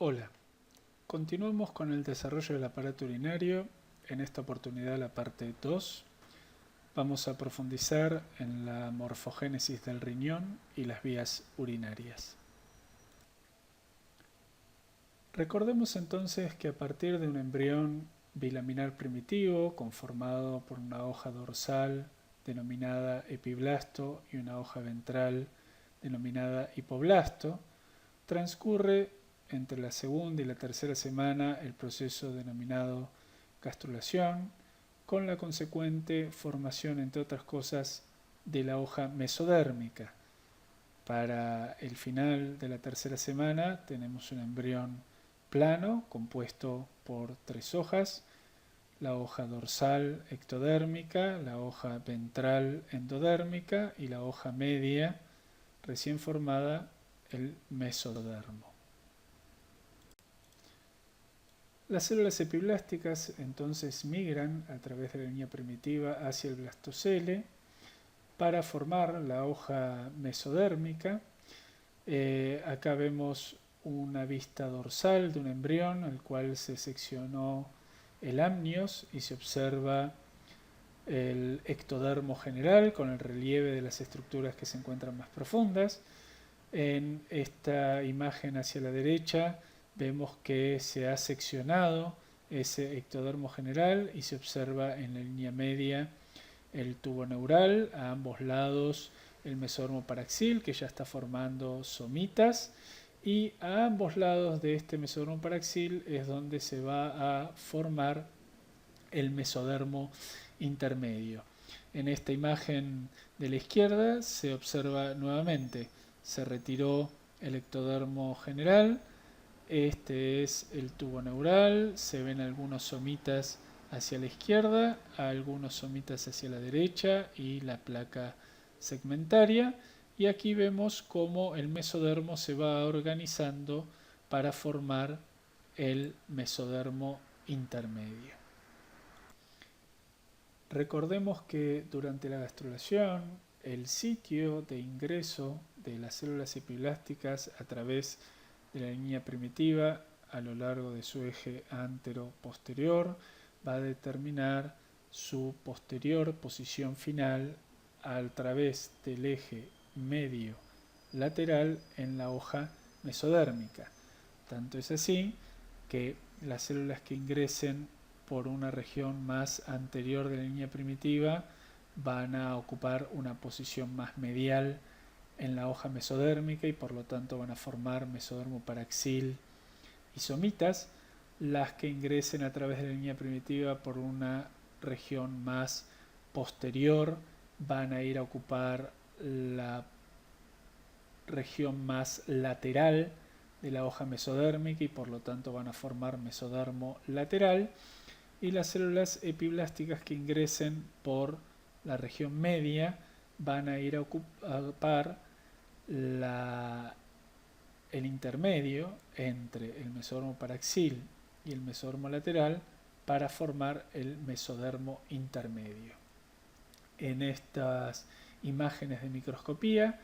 Hola, continuamos con el desarrollo del aparato urinario. En esta oportunidad la parte 2. Vamos a profundizar en la morfogénesis del riñón y las vías urinarias. Recordemos entonces que a partir de un embrión bilaminar primitivo conformado por una hoja dorsal denominada epiblasto y una hoja ventral denominada hipoblasto, transcurre entre la segunda y la tercera semana el proceso denominado gastrulación, con la consecuente formación, entre otras cosas, de la hoja mesodérmica. Para el final de la tercera semana tenemos un embrión plano compuesto por 3 hojas: la hoja dorsal ectodérmica, la hoja ventral endodérmica y la hoja media recién formada, el mesodermo. Las células epiblásticas entonces migran a través de la línea primitiva hacia el blastocele para formar la hoja mesodérmica. Acá vemos una vista dorsal de un embrión al cual se seccionó el amnios y se observa el ectodermo general con el relieve de las estructuras que se encuentran más profundas. En esta imagen hacia la derecha vemos que se ha seccionado ese ectodermo general y se observa en la línea media el tubo neural, a ambos lados el mesodermo paraxil que ya está formando somitas, y a ambos lados de este mesodermo paraxil es donde se va a formar el mesodermo intermedio. En esta imagen de la izquierda se observa nuevamente, se retiró el ectodermo general, este es el tubo neural, se ven algunos somitas hacia la izquierda, algunos somitas hacia la derecha y la placa segmentaria, y aquí vemos cómo el mesodermo se va organizando para formar el mesodermo intermedio. Recordemos que durante la gastrulación el sitio de ingreso de las células epiblásticas a través de la línea primitiva a lo largo de su eje antero-posterior va a determinar su posterior posición final a través del eje medio lateral en la hoja mesodérmica. Tanto es así que las células que ingresen por una región más anterior de la línea primitiva van a ocupar una posición más medial en la hoja mesodérmica y por lo tanto van a formar mesodermo paraxil y somitas. Las que ingresen a través de la línea primitiva por una región más posterior van a ir a ocupar la región más lateral de la hoja mesodérmica y por lo tanto van a formar mesodermo lateral, y las células epiblásticas que ingresen por la región media van a ir a ocupar el intermedio entre el mesodermo paraxil y el mesodermo lateral para formar el mesodermo intermedio. En estas imágenes de microscopía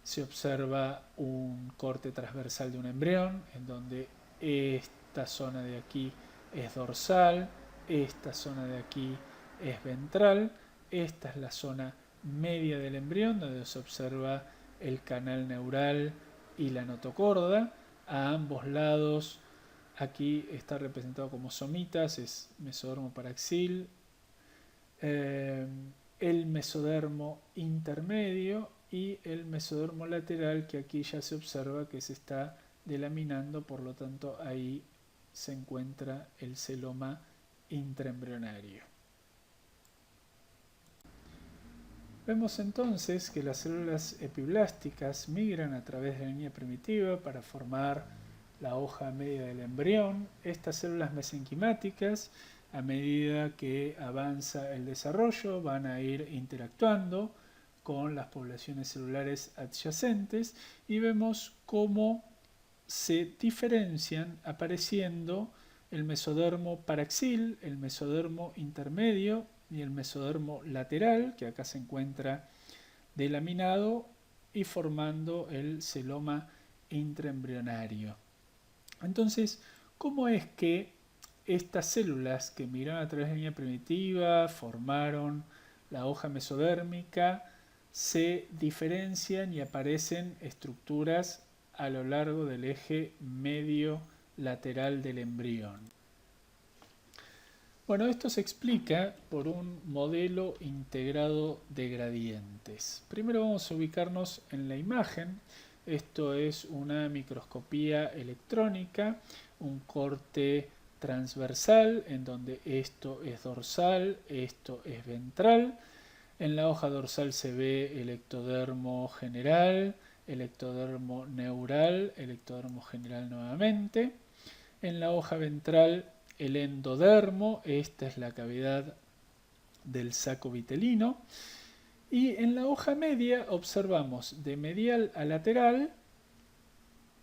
se observa un corte transversal de un embrión en donde esta zona de aquí es dorsal, esta zona de aquí es ventral, esta es la zona media del embrión donde se observa el canal neural y la notocorda. A ambos lados aquí está representado como somitas, es mesodermo paraxil, el mesodermo intermedio y el mesodermo lateral, que aquí ya se observa que se está delaminando, por lo tanto ahí se encuentra el celoma intraembrionario. Vemos entonces que las células epiblásticas migran a través de la línea primitiva para formar la hoja media del embrión. Estas células mesenquimáticas, a medida que avanza el desarrollo, van a ir interactuando con las poblaciones celulares adyacentes y vemos cómo se diferencian apareciendo el mesodermo paraxil, el mesodermo intermedio y el mesodermo lateral, que acá se encuentra delaminado y formando el celoma intraembrionario. Entonces, ¿cómo es que estas células que migraron a través de la línea primitiva, formaron la hoja mesodérmica, se diferencian y aparecen estructuras a lo largo del eje medio lateral del embrión? Bueno, esto se explica por un modelo integrado de gradientes. Primero vamos a ubicarnos en la imagen. Esto es una microscopía electrónica, un corte transversal en donde esto es dorsal, esto es ventral. En la hoja dorsal se ve el ectodermo general, el ectodermo neural, el ectodermo general nuevamente. En la hoja ventral el endodermo, esta es la cavidad del saco vitelino. Y en la hoja media observamos de medial a lateral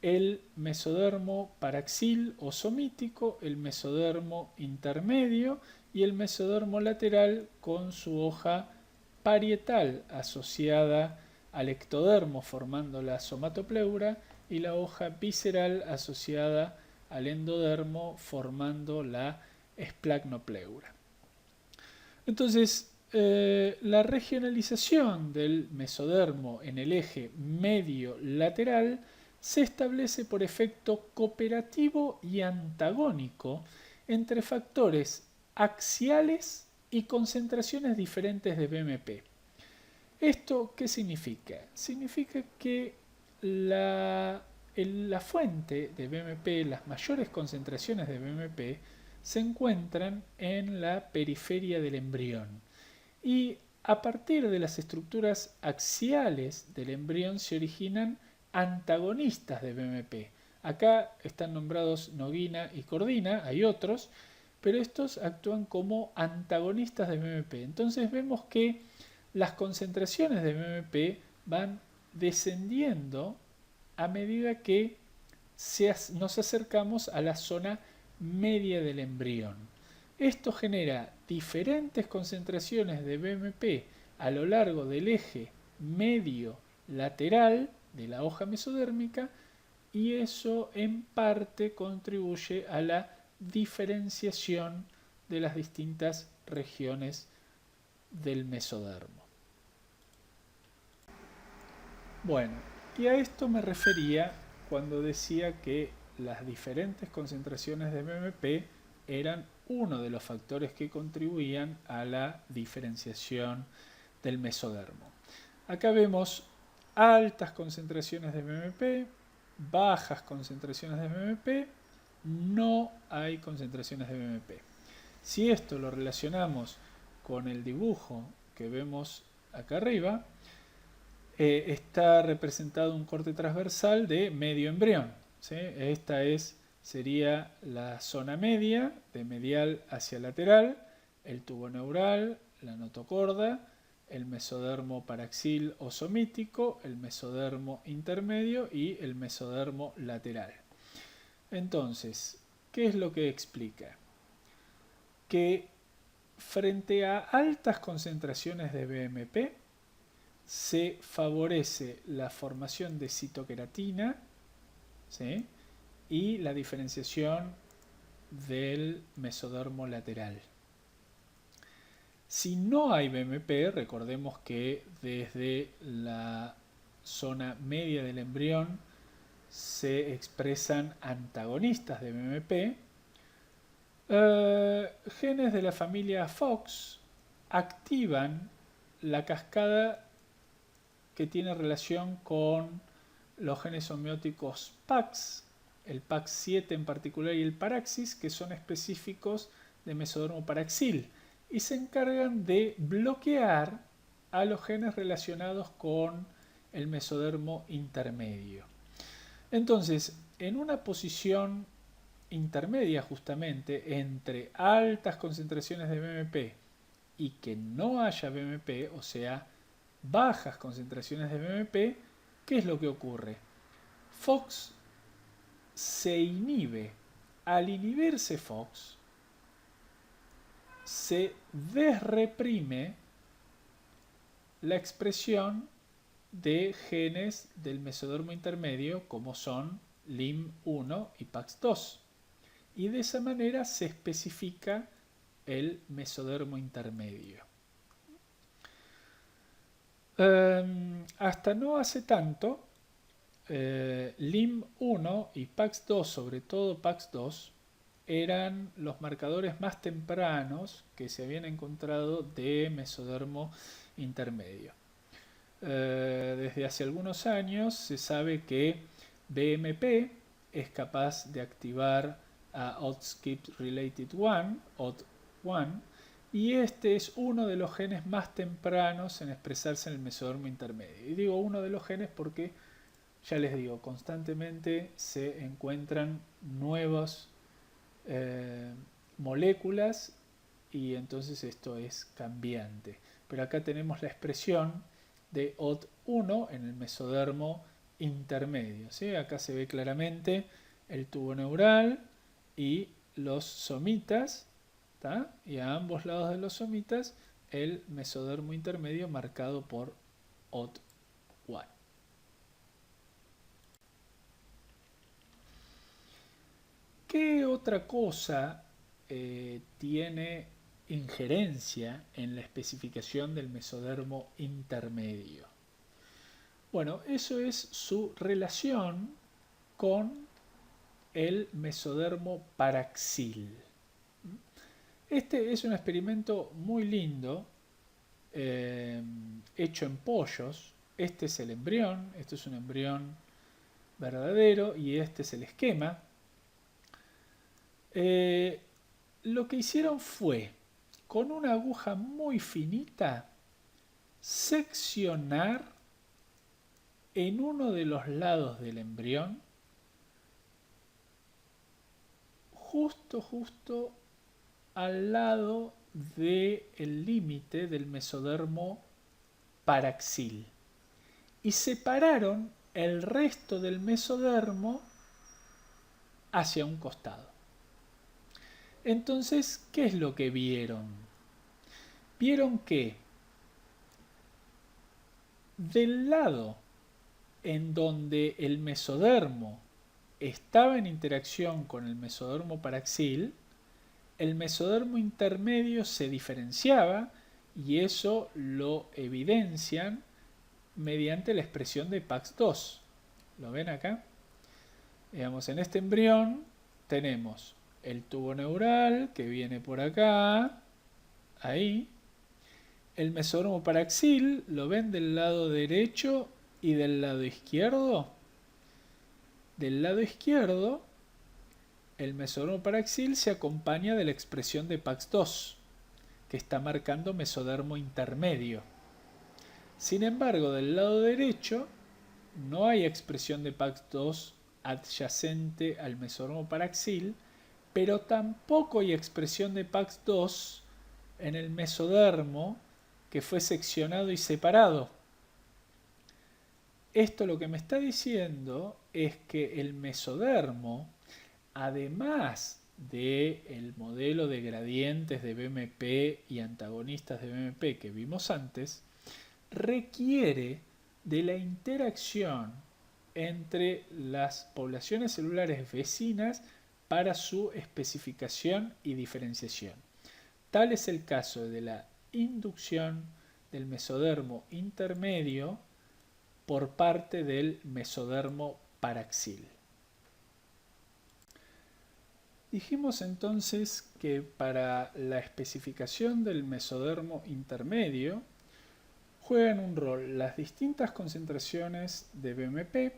el mesodermo paraxil o somítico, el mesodermo intermedio y el mesodermo lateral con su hoja parietal asociada al ectodermo formando la somatopleura y la hoja visceral asociada al endodermo formando la esplagmopleura. Entonces, la regionalización del mesodermo en el eje medio lateral se establece por efecto cooperativo y antagónico entre factores axiales y concentraciones diferentes de BMP. ¿Esto qué significa? Significa que la fuente de BMP, las mayores concentraciones de BMP, se encuentran en la periferia del embrión. Y a partir de las estructuras axiales del embrión se originan antagonistas de BMP. Acá están nombrados noguina y cordina, hay otros, pero estos actúan como antagonistas de BMP. Entonces vemos que las concentraciones de BMP van descendiendo a medida que nos acercamos a la zona media del embrión. Esto genera diferentes concentraciones de BMP a lo largo del eje medio lateral de la hoja mesodérmica y eso en parte contribuye a la diferenciación de las distintas regiones del mesodermo. Bueno, y a esto me refería cuando decía que las diferentes concentraciones de BMP eran uno de los factores que contribuían a la diferenciación del mesodermo. Acá vemos altas concentraciones de BMP, bajas concentraciones de BMP, no hay concentraciones de BMP. Si esto lo relacionamos con el dibujo que vemos acá arriba, está representado un corte transversal de medio embrión, ¿sí? Esta sería la zona media, de medial hacia lateral, el tubo neural, la notocorda, el mesodermo paraxil o somítico, el mesodermo intermedio y el mesodermo lateral. Entonces, ¿qué es lo que explica? Que frente a altas concentraciones de BMP se favorece la formación de citoqueratina, ¿sí?, y la diferenciación del mesodermo lateral. Si no hay BMP, recordemos que desde la zona media del embrión se expresan antagonistas de BMP, genes de la familia Fox activan la cascada que tiene relación con los genes homeóticos PAX, el PAX7 en particular y el Paraxis, que son específicos de mesodermo paraxil y se encargan de bloquear a los genes relacionados con el mesodermo intermedio. Entonces, en una posición intermedia justamente entre altas concentraciones de BMP y que no haya BMP, o sea, bajas concentraciones de BMP, ¿qué es lo que ocurre? Fox se inhibe. Al inhibirse Fox, se desreprime la expresión de genes del mesodermo intermedio como son LIM1 y PAX2. Y de esa manera se especifica el mesodermo intermedio. Hasta no hace tanto, LIM1 y PAX2, sobre todo PAX2, eran los marcadores más tempranos que se habían encontrado de mesodermo intermedio. Desde hace algunos años se sabe que BMP es capaz de activar a ODSKIP Related 1, OD1, y este es uno de los genes más tempranos en expresarse en el mesodermo intermedio. Y digo uno de los genes porque, ya les digo, constantemente se encuentran nuevas moléculas y entonces esto es cambiante. Pero acá tenemos la expresión de OD1 en el mesodermo intermedio, ¿sí? Acá se ve claramente el tubo neural y los somitas, ¿tá? Y a ambos lados de los somitas el mesodermo intermedio marcado por OD1. ¿Qué otra cosa tiene injerencia en la especificación del mesodermo intermedio? Bueno, eso es su relación con el mesodermo paraxil. Este es un experimento muy lindo, hecho en pollos. Este es el embrión, este es un embrión verdadero y este es el esquema. Lo que hicieron fue, con una aguja muy finita, seccionar en uno de los lados del embrión, justo al lado del límite del mesodermo paraxil, y separaron el resto del mesodermo hacia un costado. Entonces, ¿qué es lo que vieron? Vieron que del lado en donde el mesodermo estaba en interacción con el mesodermo paraxil, el mesodermo intermedio se diferenciaba y eso lo evidencian mediante la expresión de PAX2. ¿Lo ven acá? Digamos, en este embrión tenemos el tubo neural que viene por acá, ahí. El mesodermo paraxil lo ven del lado derecho y del lado izquierdo. Del lado izquierdo, el mesodermo paraxil se acompaña de la expresión de PAX2, que está marcando mesodermo intermedio. Sin embargo, del lado derecho no hay expresión de PAX2 adyacente al mesodermo paraxil, pero tampoco hay expresión de PAX2 en el mesodermo que fue seccionado y separado. Esto lo que me está diciendo es que el mesodermo, además del modelo de gradientes de BMP y antagonistas de BMP que vimos antes, requiere de la interacción entre las poblaciones celulares vecinas para su especificación y diferenciación. Tal es el caso de la inducción del mesodermo intermedio por parte del mesodermo paraxil. Dijimos entonces que para la especificación del mesodermo intermedio juegan un rol las distintas concentraciones de BMP,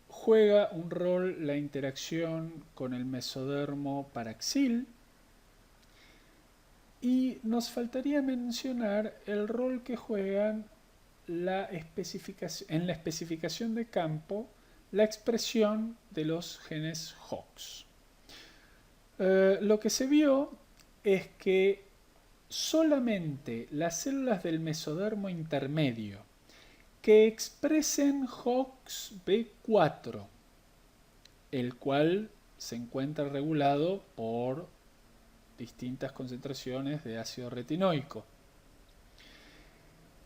juega un rol la interacción con el mesodermo paraxil, y nos faltaría mencionar el rol que juegan en la especificación de campo la expresión de los genes Hox. Lo que se vio es que solamente las células del mesodermo intermedio que expresen HOXB4, el cual se encuentra regulado por distintas concentraciones de ácido retinoico,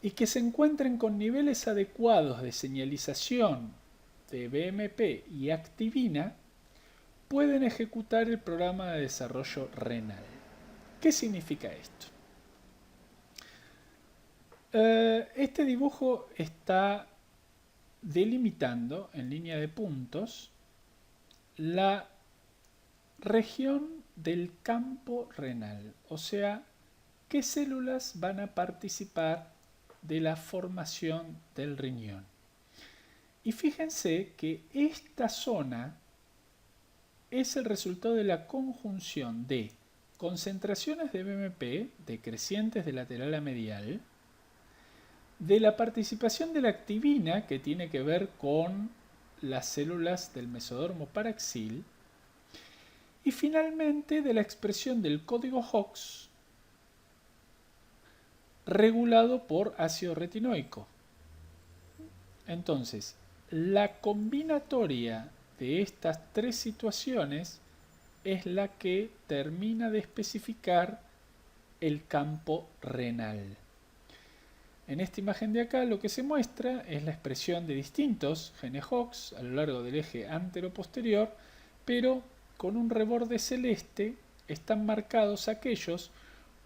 y que se encuentren con niveles adecuados de señalización de BMP y activina pueden ejecutar el programa de desarrollo renal. ¿Qué significa esto? Este dibujo está delimitando en línea de puntos la región del campo renal, o sea, qué células van a participar de la formación del riñón. Y fíjense que esta zona es el resultado de la conjunción de concentraciones de BMP decrecientes de lateral a medial, de la participación de la activina, que tiene que ver con las células del mesodermo paraxil, y finalmente de la expresión del código Hox regulado por ácido retinoico. Entonces, la combinatoria de estas tres situaciones es la que termina de especificar el campo renal. En esta imagen de acá lo que se muestra es la expresión de distintos genes Hox a lo largo del eje antero-posterior, pero con un reborde celeste están marcados aquellos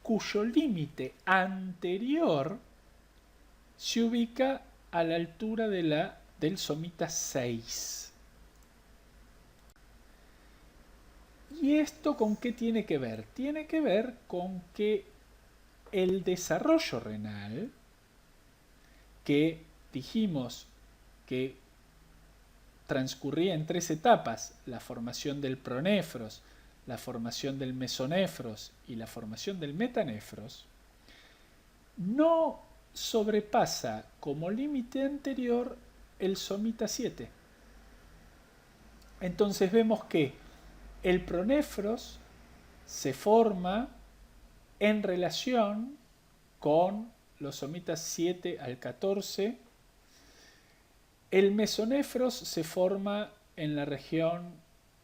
cuyo límite anterior se ubica a la altura del somita 6. ¿Y esto con qué tiene que ver? Tiene que ver con que el desarrollo renal, que dijimos que transcurría en tres etapas: la formación del pronefros, la formación del mesonefros y la formación del metanefros, no sobrepasa como límite anterior el somita 7. Entonces vemos que el pronefros se forma en relación con los somitas 7 al 14. El mesonefros se forma en la región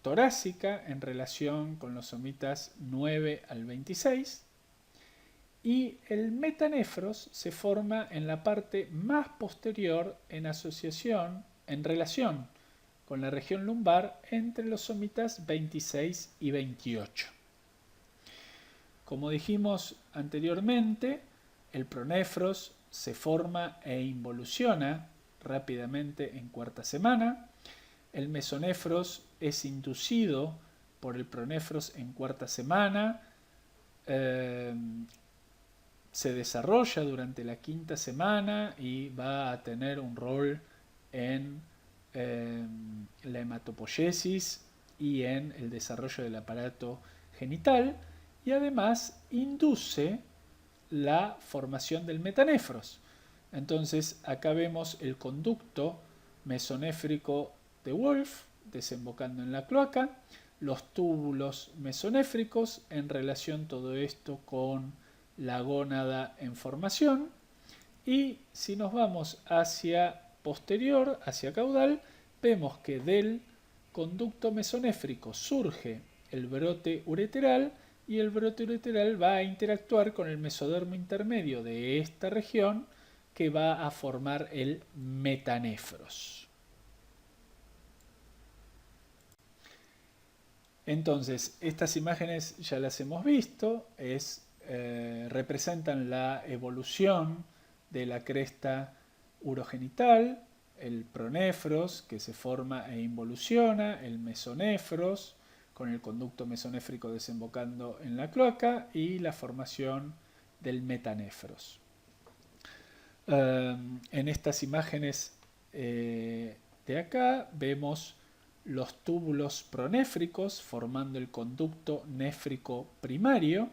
torácica en relación con los somitas 9 al 26. Y el metanefros se forma en la parte más posterior en relación con la región lumbar entre los somitas 26 y 28. Como dijimos anteriormente, el pronefros se forma e involuciona rápidamente en cuarta semana. El mesonefros es inducido por el pronefros en cuarta semana. Se desarrolla durante la quinta semana y va a tener un rol en la hematopoiesis y en el desarrollo del aparato genital, y además induce la formación del metanefros. Entonces acá vemos el conducto mesonéfrico de Wolff desembocando en la cloaca, los túbulos mesonéfricos en relación todo esto con la gónada en formación, y si nos vamos hacia posterior, hacia caudal, vemos que del conducto mesonéfrico surge el brote ureteral, y el brote ureteral va a interactuar con el mesodermo intermedio de esta región, que va a formar el metanefros. Entonces, estas imágenes ya las hemos visto, representan la evolución de la cresta urogenital, el pronefros que se forma e involuciona, el mesonefros con el conducto mesonéfrico desembocando en la cloaca y la formación del metanefros. En estas imágenes de acá vemos los túbulos pronéfricos formando el conducto néfrico primario,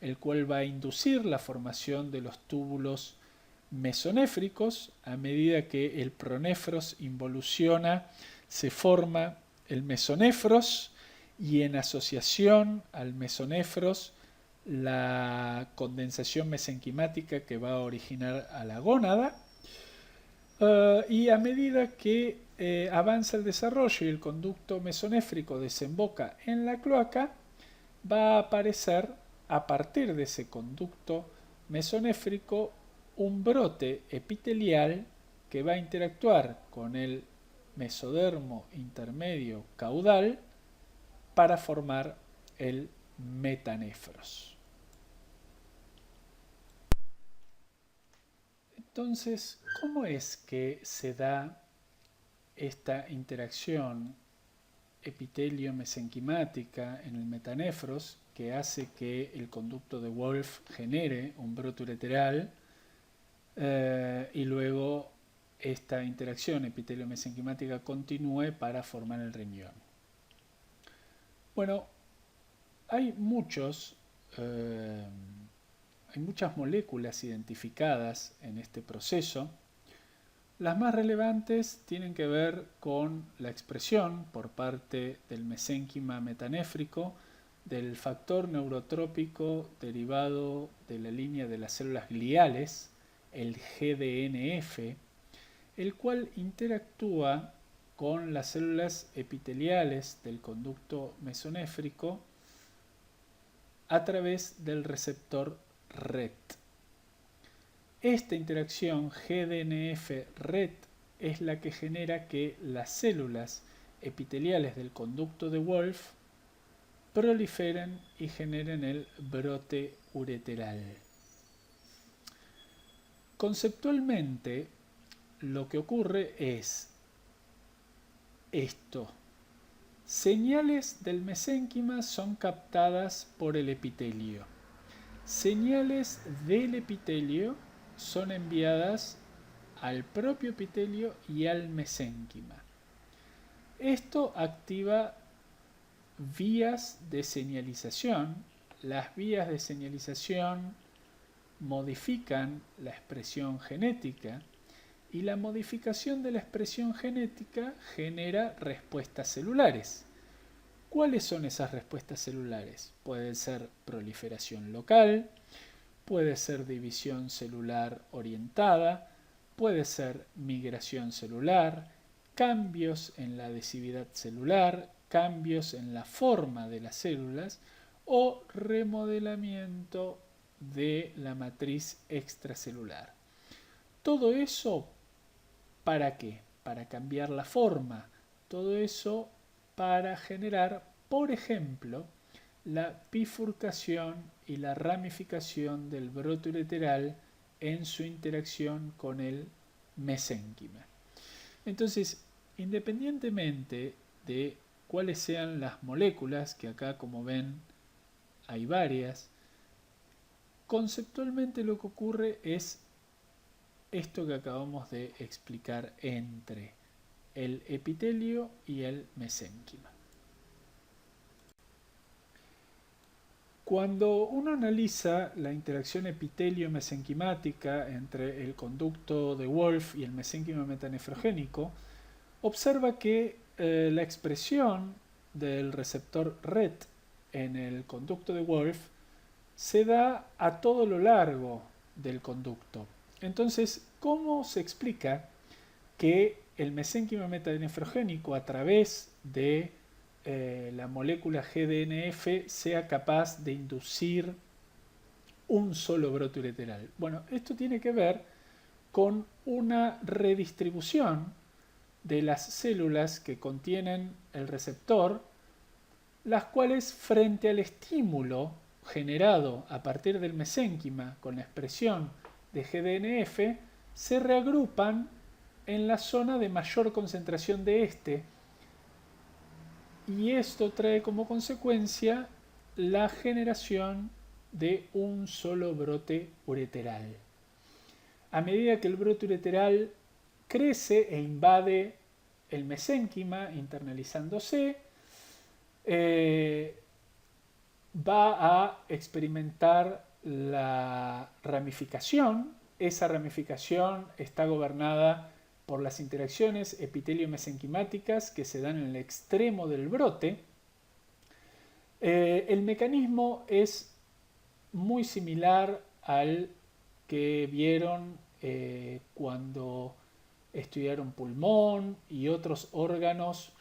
el cual va a inducir la formación de los túbulos mesonéfricos. A medida que el pronefros involuciona, se forma el mesonefros, y en asociación al mesonefros la condensación mesenquimática que va a originar a la gónada. Y a medida que avanza el desarrollo y el conducto mesonéfrico desemboca en la cloaca, va a aparecer a partir de ese conducto mesonéfrico un brote epitelial que va a interactuar con el mesodermo intermedio caudal para formar el metanefros. Entonces, ¿cómo es que se da esta interacción epitelio-mesenquimática en el metanefros que hace que el conducto de Wolff genere un brote ureteral y luego esta interacción epitelio-mesenquimática continúe para formar el riñón? Bueno, hay muchas moléculas identificadas en este proceso. Las más relevantes tienen que ver con la expresión por parte del mesénquima metanéfrico del factor neurotrópico derivado de la línea de las células gliales, el GDNF, el cual interactúa con las células epiteliales del conducto mesonéfrico a través del receptor RET. Esta interacción GDNF-RET es la que genera que las células epiteliales del conducto de Wolff proliferen y generen el brote ureteral. Conceptualmente, lo que ocurre es esto. Señales del mesénquima son captadas por el epitelio. Señales del epitelio son enviadas al propio epitelio y al mesénquima. Esto activa vías de señalización. Las vías de señalización modifican la expresión genética y la modificación de la expresión genética genera respuestas celulares. ¿Cuáles son esas respuestas celulares? Puede ser proliferación local, puede ser división celular orientada, puede ser migración celular, cambios en la adhesividad celular, cambios en la forma de las células o remodelamiento de la matriz extracelular. Todo eso, ¿para qué? Para cambiar la forma. Todo eso para generar, por ejemplo, la bifurcación y la ramificación del brote ureteral en su interacción con el mesénquima. Entonces, independientemente de cuáles sean las moléculas, que acá como ven hay varias, conceptualmente lo que ocurre es esto que acabamos de explicar entre el epitelio y el mesénquima. Cuando uno analiza la interacción epitelio-mesenquimática entre el conducto de Wolff y el mesénquima metanefrogénico, observa que la expresión del receptor RET en el conducto de Wolff se da a todo lo largo del conducto. Entonces, ¿cómo se explica que el mesénquima metanefrogénico a través de la molécula GDNF sea capaz de inducir un solo brote ureteral? Bueno, esto tiene que ver con una redistribución de las células que contienen el receptor, las cuales frente al estímulo generado a partir del mesénquima con la expresión de GDNF se reagrupan en la zona de mayor concentración de este, y esto trae como consecuencia la generación de un solo brote ureteral. A medida que el brote ureteral crece e invade el mesénquima internalizándose, va a experimentar la ramificación. Esa ramificación está gobernada por las interacciones epitelio-mesenquimáticas que se dan en el extremo del brote. El mecanismo es muy similar al que vieron cuando estudiaron pulmón y otros órganos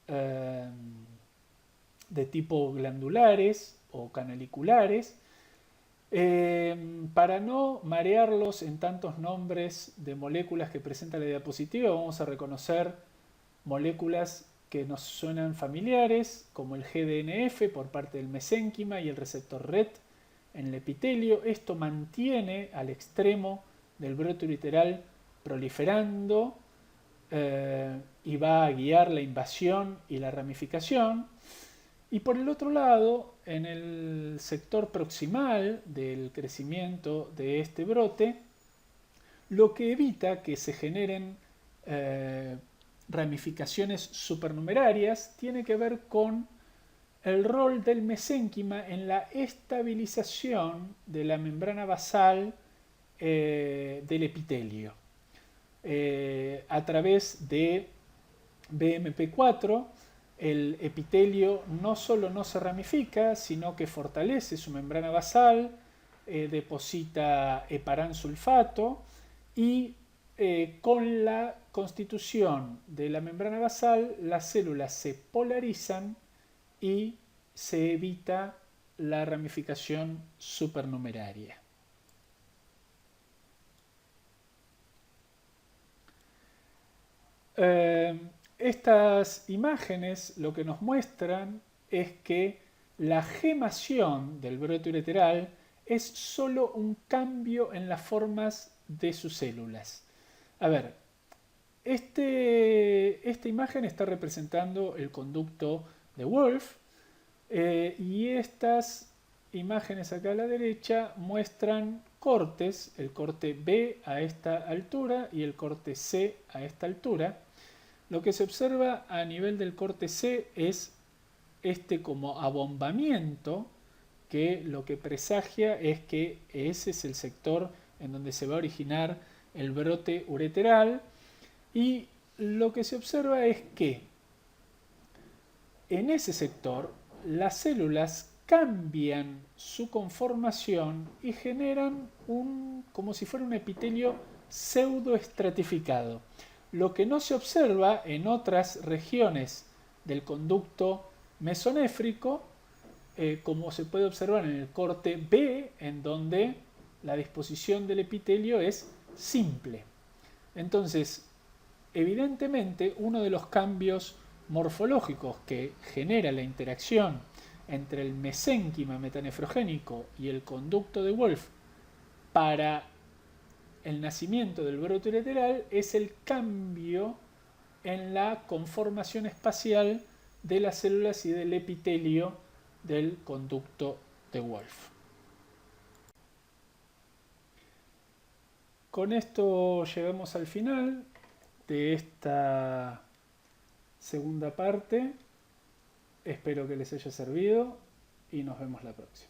de tipo glandulares o canaliculares. Para no marearlos en tantos nombres de moléculas que presenta la diapositiva, vamos a reconocer moléculas que nos suenan familiares, como el GDNF por parte del mesénquima y el receptor RET en el epitelio. Esto mantiene al extremo del brote ureteral proliferando y va a guiar la invasión y la ramificación. Y por el otro lado, en el sector proximal del crecimiento de este brote, lo que evita que se generen ramificaciones supernumerarias tiene que ver con el rol del mesénquima en la estabilización de la membrana basal del epitelio a través de BMP4. El epitelio no solo no se ramifica, sino que fortalece su membrana basal, deposita heparán sulfato y con la constitución de la membrana basal las células se polarizan y se evita la ramificación supernumeraria. Estas imágenes lo que nos muestran es que la gemación del brote ureteral es solo un cambio en las formas de sus células. A ver, esta imagen está representando el conducto de Wolff y estas imágenes acá a la derecha muestran cortes, el corte B a esta altura y el corte C a esta altura. Lo que se observa a nivel del corte C es este como abombamiento, que lo que presagia es que ese es el sector en donde se va a originar el brote ureteral, y lo que se observa es que en ese sector las células cambian su conformación y generan como si fuera un epitelio pseudoestratificado. Lo que no se observa en otras regiones del conducto mesonéfrico, como se puede observar en el corte B, en donde la disposición del epitelio es simple. Entonces, evidentemente, uno de los cambios morfológicos que genera la interacción entre el mesénquima metanefrogénico y el conducto de Wolff para el nacimiento del brote ureteral es el cambio en la conformación espacial de las células y del epitelio del conducto de Wolff. Con esto llegamos al final de esta segunda parte. Espero que les haya servido y nos vemos la próxima.